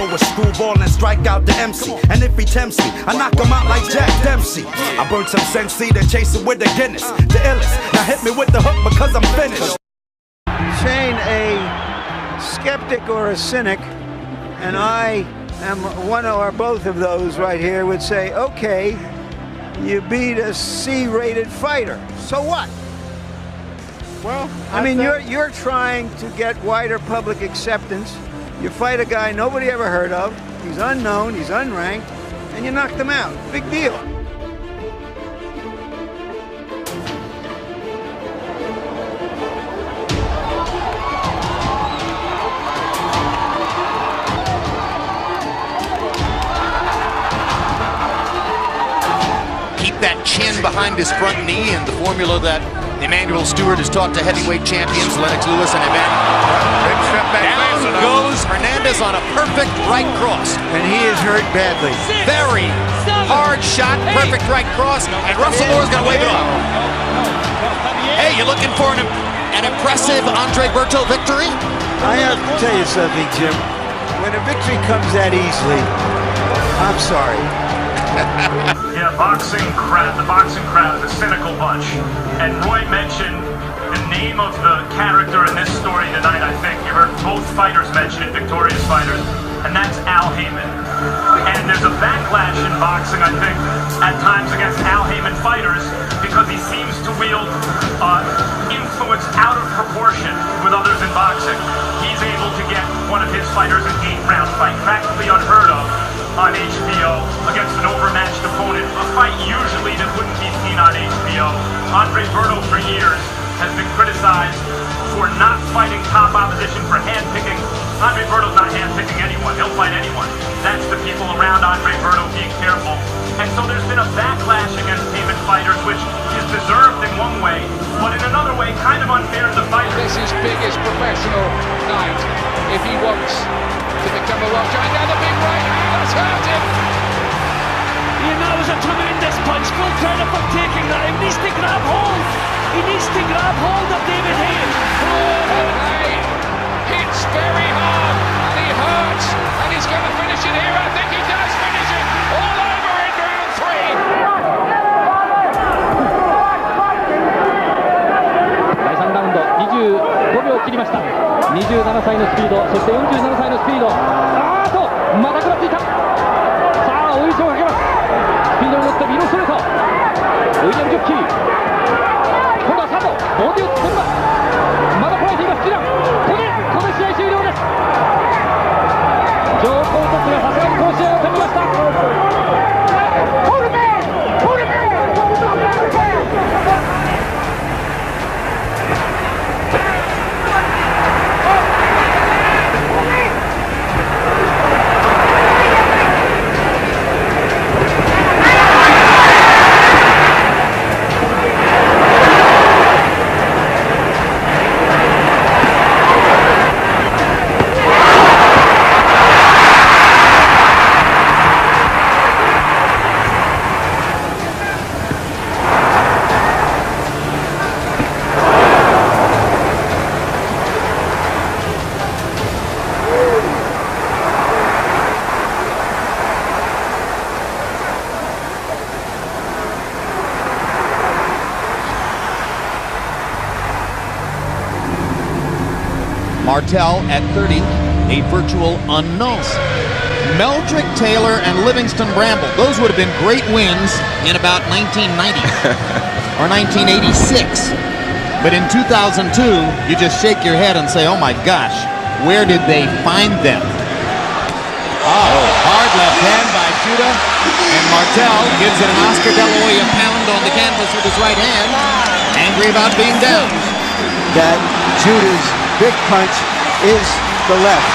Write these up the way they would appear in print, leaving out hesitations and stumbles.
throw a screwball and strike out the MC. And if he tempts me, I knock him out like Jack Dempsey. I burn some Sensi, then chase it with the Guinness. The illest, now hit me with the hook because I'm finished. Shane, a skeptic or a cynic, and I am one or both of those right here, would say, okay, you beat a C-rated fighter, so what? Well, I mean, you're trying to get wider public acceptance. You fight a guy nobody ever heard of, he's unknown, he's unranked, and you knocked him out. Big deal. Keep that chin behind his front knee, and the formula that Emmanuel Stewart has taught to heavyweight champions Lennox Lewis and Down goes Hernandez on a perfect right cross. And he is hurt badly. Very hard shot, perfect right cross, and Russell Moore's going to wave it off. Hey, you looking for an impressive Andre Berto victory? I have to tell you something, Jim. When a victory comes that easily, I'm sorry. Yeah, the boxing crowd is a cynical bunch. And Roy mentioned the name of the character in this story tonight. I think you heard both fighters mention it, victorious fighters, and that's Al Haymon. And there's a backlash in boxing, I think, at times against Al Haymon fighters because he seems to wield influence out of proportion with others in boxing. He's able to get one of his fighters an 8-round fight, practically unheard of on HBO against an overmatched opponent, a fight usually that wouldn't be seen on HBO. Andre Berto for years has been criticized for not fighting top opposition, for handpicking. Andre Berto's not handpicking anyone, he'll fight anyone. That's the people around Andre Berto being careful. And so there's been a backlash against Haymon fighters, which is deserved in one way, but in another way kind of unfair to the fighters. This is his biggest professional night if he wants to become a world champion. Now the big right hand has hurt him. Ian, that was a tremendous punch. Full credit for taking that. He needs to grab hold. He needs to grab hold of David Haye. Haye hits very hard and he hurts and he's going to finish it here. I think he does finish it all over in round 3. 第3ラウンド25秒切りました。27歳のスピード、そして47歳のスピード。また食らっていた。さあ追い上をかけます。スピードに乗ってミロストレート。ウィリアム・ジョッキー。今度は佐藤、ボディを突っ込みます。まだ捉えています。ここで試合終了です。ジョー・コートスがさすがにこの試合を取りました。Martel at 30, a virtual unknown. Meldrick Taylor and Livingston Bramble, those would have been great wins in about 1990 or 1986. But in 2002, you just shake your head and say, oh my gosh, where did they find them? Oh, hard left hand by Judah, and Martel gives it an Oscar De La Hoya pound on the canvas with his right hand, angry about being down. That Judah's big punch is the left.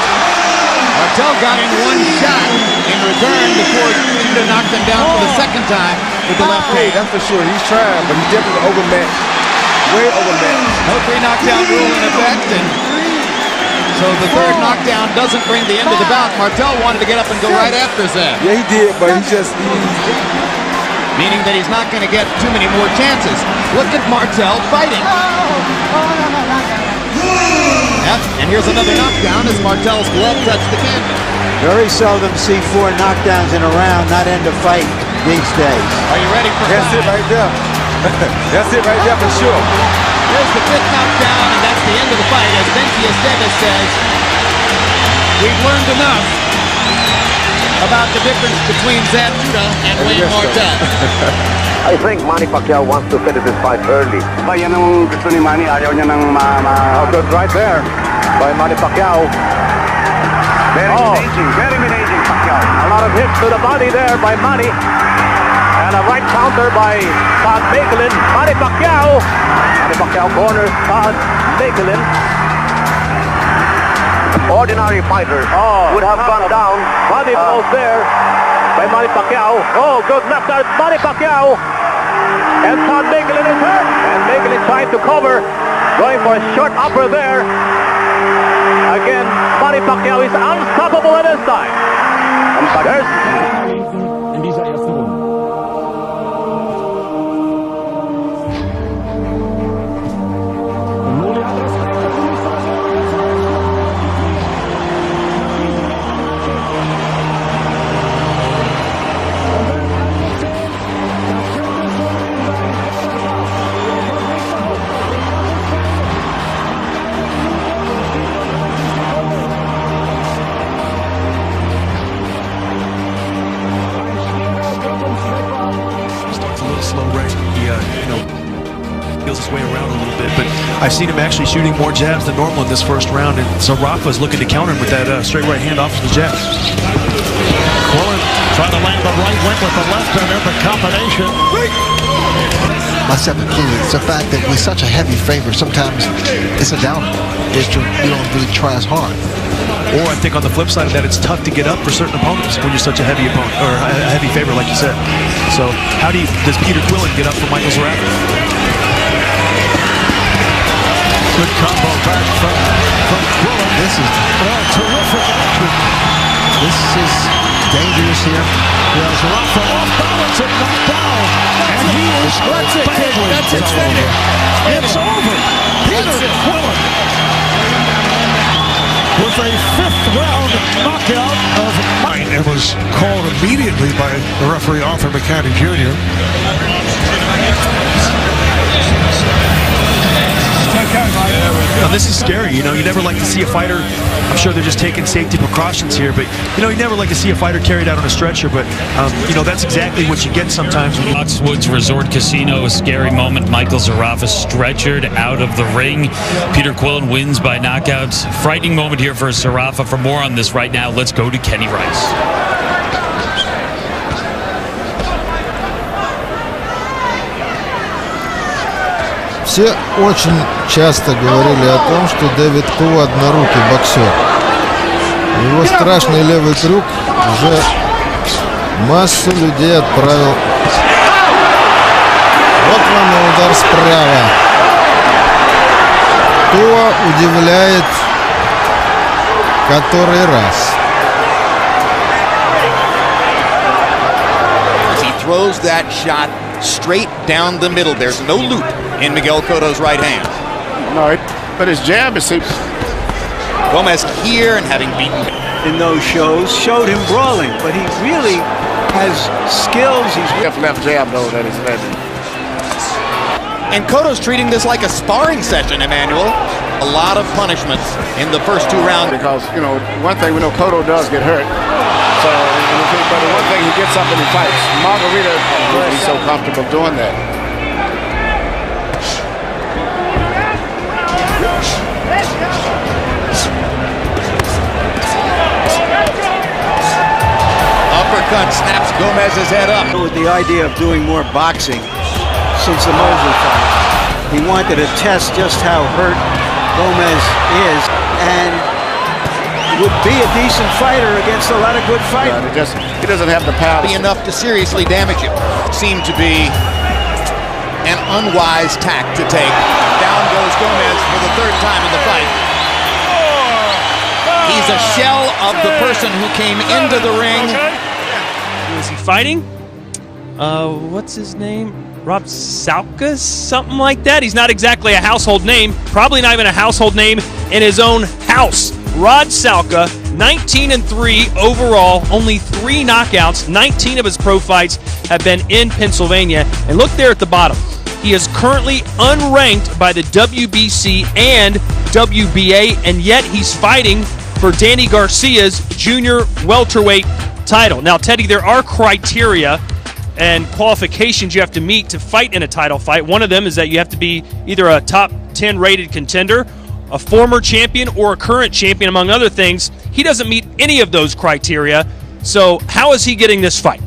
Martel got in one shot in return before Judah knocked him down for the second time with the left hand. That's for sure. He's trying, but he's definitely overmatched. Way overmatched. No 3-knockdown rule in effect, and so the third knockdown doesn't bring the end of the bout. Martel wanted to get up and go right after Zeb. Yeah, he did, but he just... Meaning that he's not going to get too many more chances. Look at Martel fighting. Yep, and here's another knockdown as Martel's glove touched the canvas. Very seldom see 4 knockdowns in a round not end a fight these days. Are you ready for That's it right there. That's it right there for sure. There's the 5th knockdown, and that's the end of the fight. As Benji Estevez says, we've learned enough about the difference between Zab Judah and Wayne Martel. I think Manny Pacquiao wants to finish this fight early. Yan ang gusto ni Manny, ayaw niya ng good right there by Manny Pacquiao. Very managing Pacquiao. A lot of hits to the body there by Manny. And a right counter by Todd Makelin. Manny Pacquiao corners Todd Makelin. Ordinary fighter would have gone down. Body blows there by Manny Pacquiao. Oh, good left side, Manny Pacquiao. And Todd Makelin is hurt. And Makelin trying to cover. Going for a short upper there. Again, Manny Pacquiao is unstoppable at this time. In dieser ersten Runde. Feels his way around a little bit, but I've seen him actually shooting more jabs than normal in this first round, and Zarafa's looking to counter him with that straight right hand off of the jab. Quillen trying to land the right, went with the left, and then the combination. Myself included, it's the fact that we're such a heavy favorite, sometimes it's a downer. You don't really try as hard. Or I think on the flip side of that, it's tough to get up for certain opponents when you're such a heavy opponent, or a heavy favorite, like you said. So how does Peter Quillen get up for Michael Zarafa? Good combo back from Quillen. This is terrific action. This is dangerous here. Yeah, Zarafa off balance and knocked down. And he is badly. That's it. It's over. Peter Quillen with a 5th round knockout of mine. It was called immediately by the referee Arthur McCanny Jr. Now this is scary, you know, you never like to see a fighter, I'm sure they're just taking safety precautions here, but you know, you never like to see a fighter carried out on a stretcher, but you know, that's exactly what you get sometimes. When Foxwoods Resort Casino, a scary moment. Michael Zarafa stretchered out of the ring. Peter Quillen wins by knockouts. Frightening moment here for Zarafa. For more on this right now, let's go to Kenny Rice. Все очень часто говорили о том, что Дэвид Ку однорукий боксер. Его страшный левый крюк уже массу людей отправил. Вот вам и удар справа. Туа удивляет который раз. He throws that shot straight down the middle. There's no loop in Miguel Cotto's right hand. No, but his jab is... Gomez here and having beaten in those shows showed him brawling, but he really has skills. He's left jab though that is level. And Cotto's treating this like a sparring session, Emmanuel. A lot of punishments in the first 2 rounds. Because, you know, one thing we know, Cotto does get hurt. So, but the one thing, he gets up and he fights. Margarita is so comfortable doing that. Uppercut snaps Gomez's head up. With the idea of doing more boxing since the Mosley fight. He wanted to test just how hurt Gomez is and would be a decent fighter against a lot of good fighters. He doesn't have the power. Be enough to seriously damage him. Seemed to be an unwise tack to take. Down goes Gomez for the 3rd time in the fight. He's a shell of the person who came into the ring. Who is he fighting? What's his name? Rob Salka, something like that. He's not exactly a household name. Probably not even a household name in his own house. Rod Salka 19-3 overall, only 3 knockouts. 19 of his pro fights have been in Pennsylvania. And look there at the bottom. He is currently unranked by the WBC and WBA, and yet he's fighting for Danny Garcia's junior welterweight title. Now, Teddy, there are criteria and qualifications you have to meet to fight in a title fight. One of them is that you have to be either a top 10 rated contender, a former champion, or a current champion, among other things. He doesn't meet any of those criteria. So how is he getting this fight?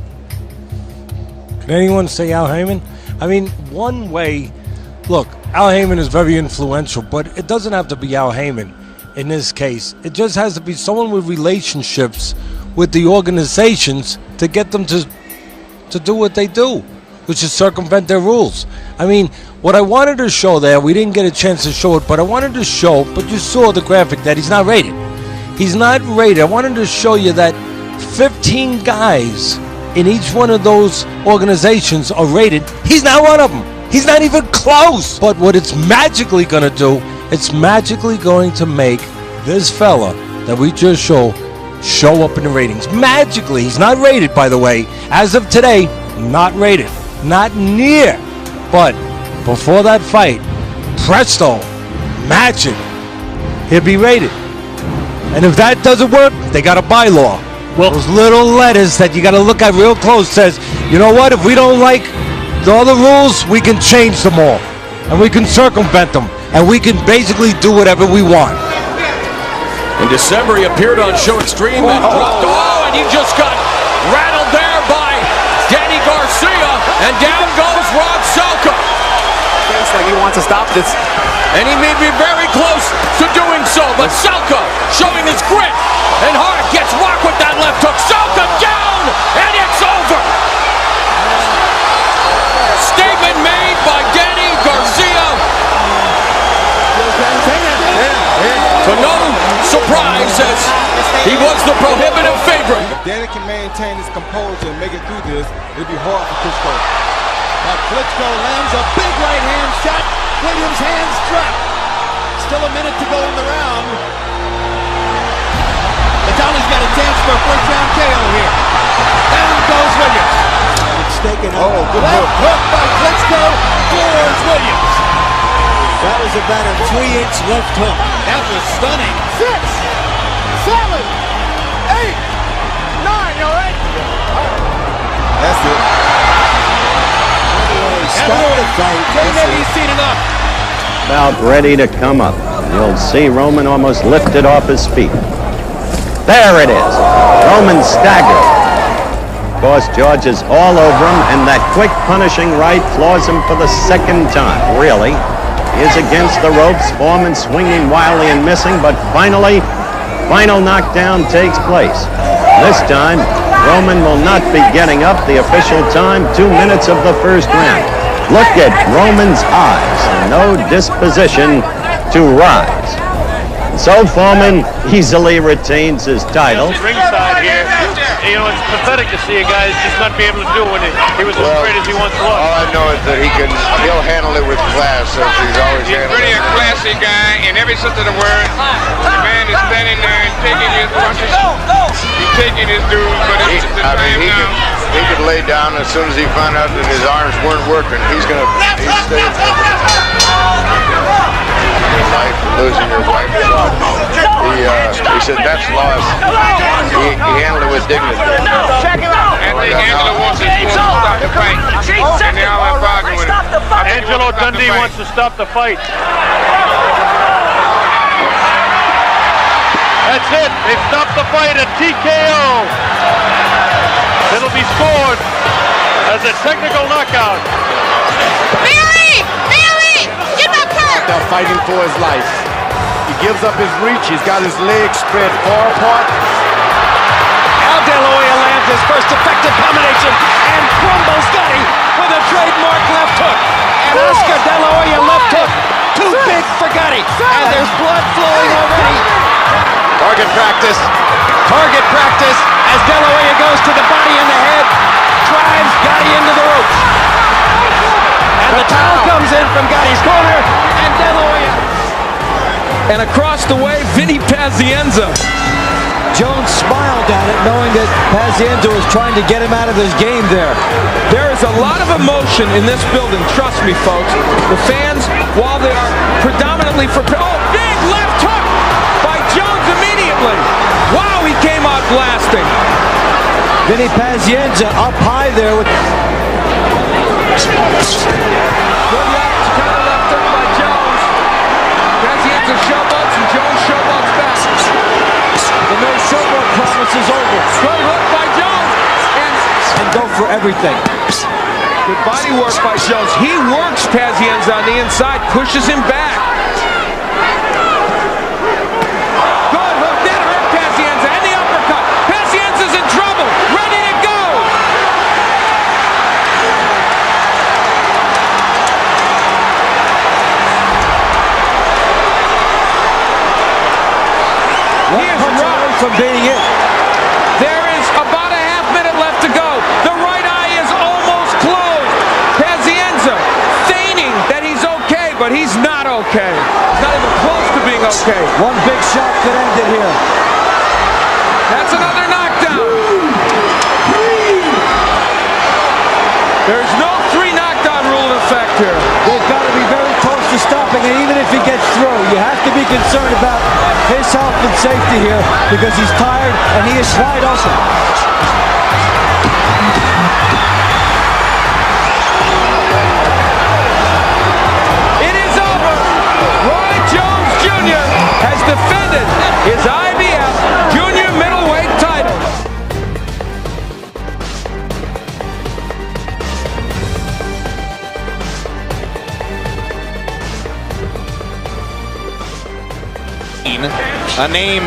Can anyone say Al Haymon? I mean, one way, look, Al Haymon is very influential, but it doesn't have to be Al Haymon in this case. It just has to be someone with relationships with the organizations to get them to do what they do, which is circumvent their rules. I mean, what I wanted to show there, we didn't get a chance to show it, but I wanted to show, but you saw the graphic, that he's not rated. He's not rated. I wanted to show you that 15 guys in each one of those organizations are rated. He's not one of them. He's not even close. But what it's magically going to do, it's magically going to make this fella that we just show up in the ratings. Magically. He's not rated, by the way. As of today, not rated. Not near. But before that fight, presto, magic, he'll be rated. And if that doesn't work, they got a bylaw. Well, those little letters that you got to look at real close says, you know what, if we don't like all the rules, we can change them all. And we can circumvent them. And we can basically do whatever we want. In December, he appeared on Show Extreme and dropped. Oh, and he just got rattled there by Danny Garcia. And down goes Rob Salka. Feels like he wants to stop this. And he may be very close to doing so. But Salka showing his grit. And Hart gets rocked with that left hook. Salka down, and it's over. Statement made by Danny Garcia. To no surprise, as he was the prohibitive favorite. If Danny can maintain his composure and make it through this, it'll be hard for Klitschko. But Klitschko lands a big right hand shot. Williams' hands drop. Still a minute to go in the round. Natali's got a chance for a first round KO here. Down goes Williams. Mistaken. Good hook by Klitschko. Floors Williams. That was about a 3-inch left hook. That was stunning. 6, 7, 8, 9, all right? That's it. Start the fight. He's seen enough. About ready to come up. You'll see Roman almost lifted off his feet. There it is. Roman staggered. Of course, George is all over him, and that quick punishing right floors him for the second time. Really, he is against the ropes. Foreman swinging wildly and missing, but final knockdown takes place. This time, Roman will not be getting up. The official time, 2 minutes of the first round. Look at Roman's eyes. No disposition to rise. So Foreman easily retains his title. Ringside here, you know, it's pathetic to see a guy just not be able to do it when he was as great as he once was. All I know is that he'll handle it with class, as he's always handled it. He's really a classy guy in every sense of the word. The man is standing there and taking his punches. He's taking his dues, but it's the time now. He could lay down as soon as he found out that his arms weren't working. He's staying life, losing your wife. He said that's loss. He handled it with dignity. Anthony Angelo wants to stop the fight. And they all have bargained with him. Angelo Dundee wants to stop the fight. That's it. They stopped the fight at TKO. It'll be scored as a technical knockout. Mary! Get back here! They're fighting for his life. He gives up his reach. He's got his legs spread far apart. Al De La Hoya lands his first effective combination and crumbles Gotti with a trademark left hook. And Oscar De La Hoya left hook. Too big for Gotti. And there's blood flowing already. Target practice as De La Hoya goes to the body and the head, drives Gotti into the ropes. And the towel comes in from Gotti's corner, and De La Hoya. And across the way, Vinny Pazienza. Jones smiled at it, knowing that Pazienza was trying to get him out of his game there. There is a lot of emotion in this building, trust me, folks. The fans, while they are predominantly for... Oh, big left hook by Jones immediately. Wow, he came out blasting. Vinny Pazienza up high there with... Good left hook by Jones. Pazienza showboats and Jones showboats back. The no showboat promise is over. Good hook by Jones. And go for everything. Good body work by Jones. He works Pazienza on the inside, pushes him back. Good hook, that hurt Pazienza, and the uppercut. Pazienza's in trouble, ready to go. He is rocked from being it. There is about a half minute left to go. The right eye is almost closed. Pazienza feigning that he's okay, but he's not okay. He's not even close to being okay. One big shot could end it here. That's another knockdown. There's no 3 knockdown rule in effect here. They've got to be very close to stopping, and even if he gets through, you have to be concerned about his health and safety here because he's tired and he is wide open. It is over. Roy Jones Jr. has defended his IBF junior middleweight title. A name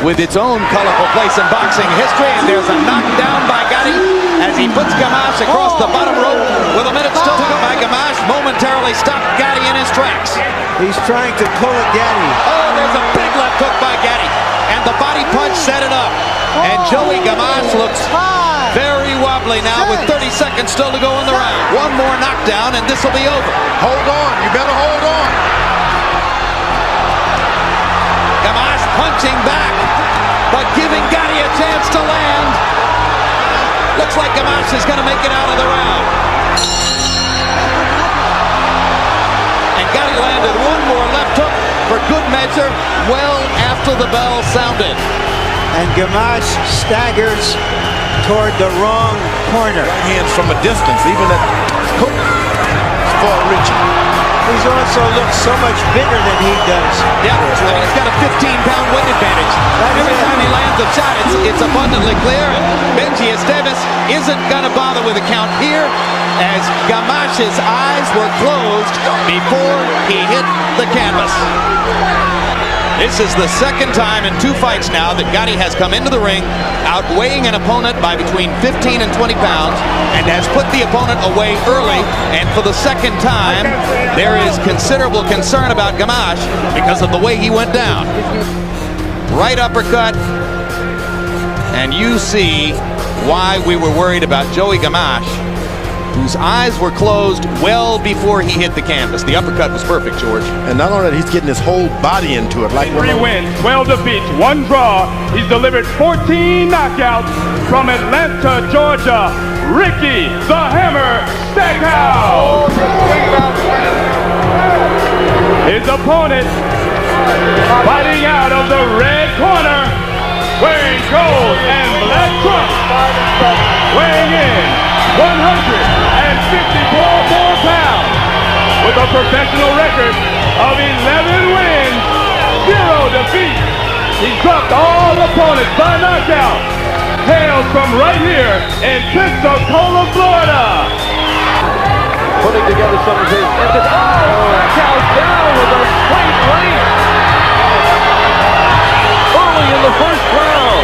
with its own colorful place in boxing history, and there's a knockdown by Gotti as he puts Gamache across the bottom rope with a minute still to go. By Gamache momentarily stopped Gotti in his tracks. He's trying to pull at Gotti. Oh, there's a big left hook by Gotti, and the body punch set it up. And Joey Gamache looks very wobbly now with 30 seconds still to go in the round. One more knockdown, and this will be over. Hold on, you better hold on. Gamache punching back, but giving Gotti a chance to land. Looks like Gamache is going to make it out of the round. And Gotti landed one more left hook for good measure well after the bell sounded. And Gamache staggers toward the wrong corner. Hands from a distance, even at far reaching. He's also looks so much bigger than he does. Yeah, and he's got a 15-pound weight advantage. Every time he lands a shot, it's abundantly clear. And Benji Esteves isn't going to bother with a count here as Gamache's eyes were closed before he hit the canvas. This is the second time in 2 fights now that Gotti has come into the ring outweighing an opponent by between 15 and 20 pounds and has put the opponent away early. And for the second time, there is considerable concern about Gamache because of the way he went down. Right uppercut, and you see why we were worried about Joey Gamache, whose eyes were closed well before he hit the canvas. The uppercut was perfect, George. And not only that, he's getting his whole body into it. Like 3 wins, 12 defeats, 1 draw. He's delivered 14 knockouts from Atlanta, Georgia. Ricky the Hammer Stackhouse. His opponent fighting out of the red corner, wearing gold and black trunks, weighing in 154 pounds, with a professional record of 11 wins, 0 defeats. He dropped all opponents by knockout. Hails from right here in Pensacola, Florida. Putting together some of his... Stackhouse down with a straight right. Early in the first round.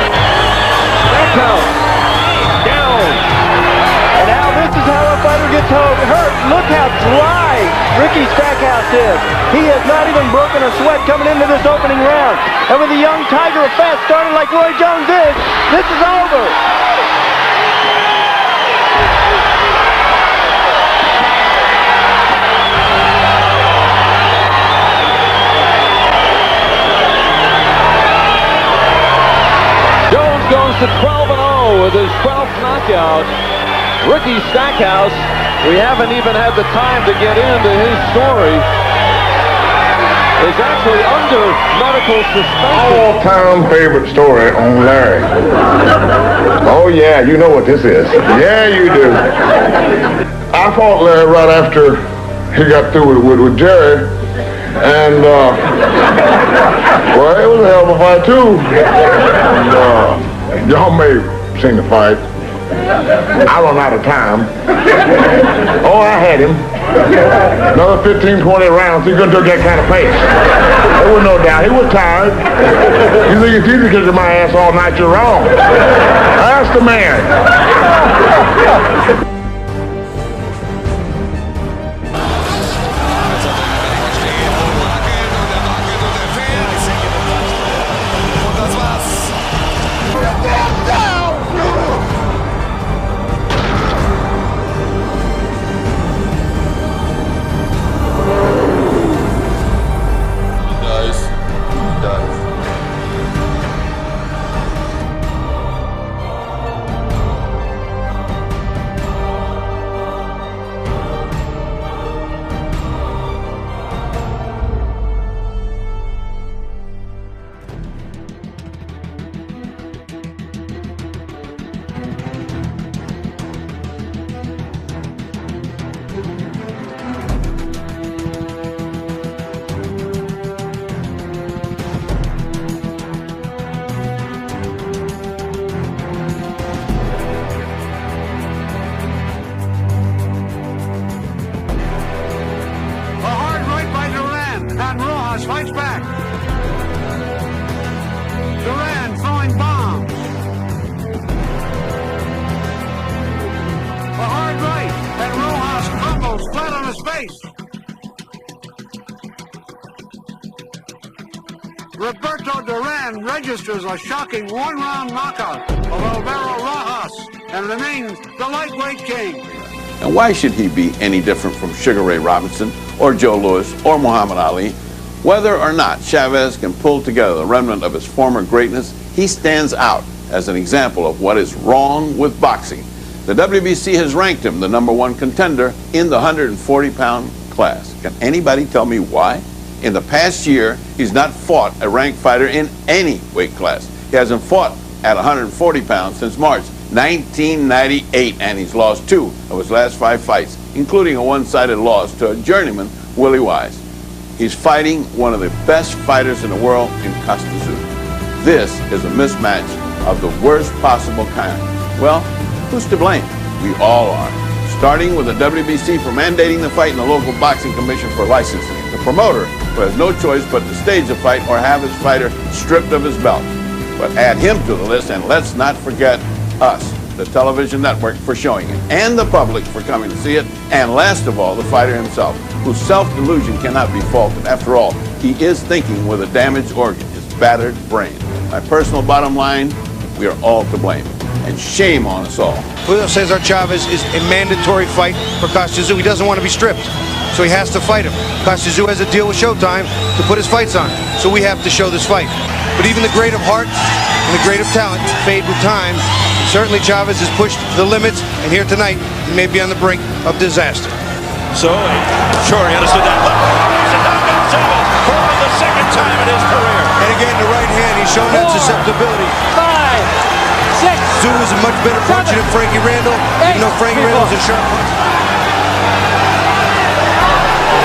Stackhouse down. And now this is how a fighter gets hurt. Look how dry Ricky Stackhouse is. He has not even broken a sweat coming into this opening round. And with a young tiger of fast starting like Roy Jones is, this is over. to 12-0 with his 12th knockout. Ricky Stackhouse, we haven't even had the time to get into his story, is actually under medical suspension. All-time favorite story on Larry. Oh yeah, you know what this is. Yeah, you do. I fought Larry right after he got through with Jerry, and well, it was a hell of a fight too. And, y'all may have seen the fight. I run out of time. Oh, I had him. Another 15, 20 rounds. He couldn't take that kind of pace. There was no doubt. He was tired. You think it's easy kicking my ass all night? You're wrong. Ask the man. Fights back. Duran throwing bombs. A hard right, and Rojas crumbles flat on his face. Roberto Duran registers a shocking one-round knockout of Alvaro Rojas and remains the lightweight king. And why should he be any different from Sugar Ray Robinson or Joe Louis or Muhammad Ali? Whether or not Chavez can pull together the remnant of his former greatness, he stands out as an example of what is wrong with boxing. The WBC has ranked him the #1 contender in the 140-pound class. Can anybody tell me why? In the past year, he's not fought a ranked fighter in any weight class. He hasn't fought at 140 pounds since March 1998, and he's lost 2 of his last 5 fights, including a one-sided loss to a journeyman, Willie Wise. He's fighting one of the best fighters in the world in Costa. This is a mismatch of the worst possible kind. Well, who's to blame? We all are. Starting with the WBC for mandating the fight and the local boxing commission for licensing it. The promoter, who has no choice but to stage the fight or have his fighter stripped of his belt. But add him to the list, and let's not forget us, the television network, for showing it, and the public for coming to see it, and last of all, the fighter himself, whose self-delusion cannot be faulted. After all, he is thinking with a damaged organ, his battered brain. My personal bottom line, we are all to blame, and shame on us all. Julio Cesar Chavez is a mandatory fight for Costa. He doesn't want to be stripped, so he has to fight him. Costa has a deal with Showtime to put his fights on, so we have to show this fight. But even the great of heart and the great of talent fade with time. Certainly Chavez has pushed the limits, and here tonight, he may be on the brink of disaster. So, sure, he understood that. He's a knockout Chavez for the second time in his career. And again, the right hand, he's shown that susceptibility. 5, 6. Tszyu is a much better puncher than Frankie Randall, even though Frankie Randall's a sharp puncher.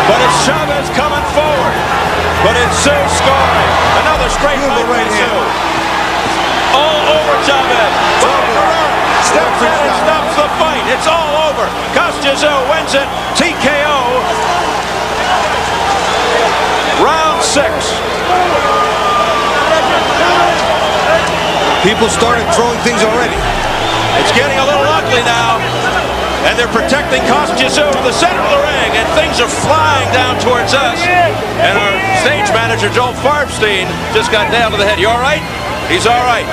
But it's Chavez coming forward. But it's Tszyu scoring. Another straight fight by Tszyu. All over Chavez. Steps in and stops the fight. It's all over. Costa wins it. TKO. Round 6. People started throwing things already. It's getting a little ugly now. And they're protecting Costa in the center of the ring. And things are flying down towards us. And our stage manager, Joel Farbstein, just got nailed to the head. You all right? He's all right.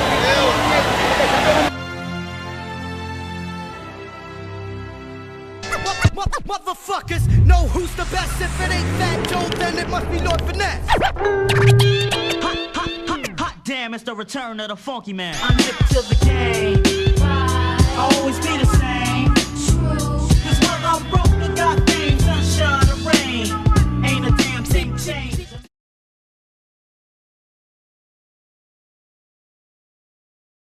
Motherfuckers know who's the best. If it ain't Fat Joe, then it must be Lord Finesse. Hot Damn, it's the return of the funky man. I'm hip to the game.